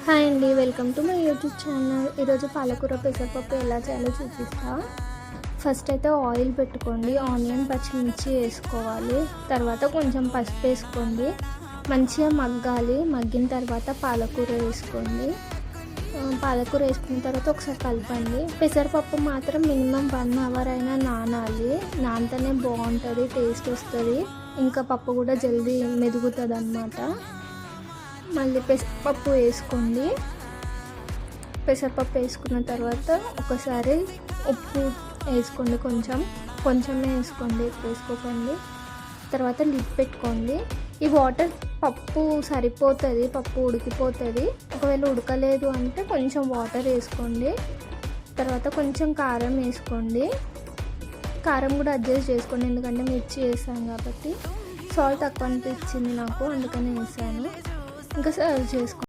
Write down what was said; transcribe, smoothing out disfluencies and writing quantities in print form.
Hi అండి, welcome to my YouTube channel. ఈరోజు పాలకూర పెసరపప్పు ఎలా చేయాలో చూపిస్తా. ఫస్ట్ అయితే ఆయిల్ పెట్టుకోండి, ఆనియన్ పచ్చిమిర్చి వేసుకోవాలి. తర్వాత కొంచెం పసుపు వేసుకోండి, మంచిగా మగ్గాలి. మగ్గిన తర్వాత పాలకూర వేసుకోండి. పాలకూర వేసుకున్న తర్వాత ఒకసారి కలపండి. పెసరపప్పు మాత్రం మినిమం 1 అవర్ అయినా నానాలి. నానితేనే బాగుంటుంది, టేస్ట్ వస్తుంది. ఇంకా పప్పు కూడా జల్దీ మెదుగుతుంది అన్నమాట. మళ్ళీ పెసరపప్పు వేసుకోండి. పెసరపప్పు వేసుకున్న తర్వాత ఒకసారి ఉప్పు వేసుకోండి, కొంచెమే వేసుకోండి, ఎక్కువ వేసుకోకండి. తర్వాత లిడ్ పెట్టుకోండి. ఈ వాటర్ పప్పు సరిపోతుంది, పప్పు ఉడికిపోతుంది. ఒకవేళ ఉడకలేదు అంటే కొంచెం వాటర్ వేసుకోండి. తర్వాత కొంచెం కారం వేసుకోండి. కారం కూడా అడ్జస్ట్ చేసుకోండి, ఎందుకంటే మిర్చి వేసాను కాబట్టి. సాల్ట్ తక్కువ అనిపించింది నాకు, అందుకని వేసాను. ఇంకా సర్వ్ చేసుకోండి.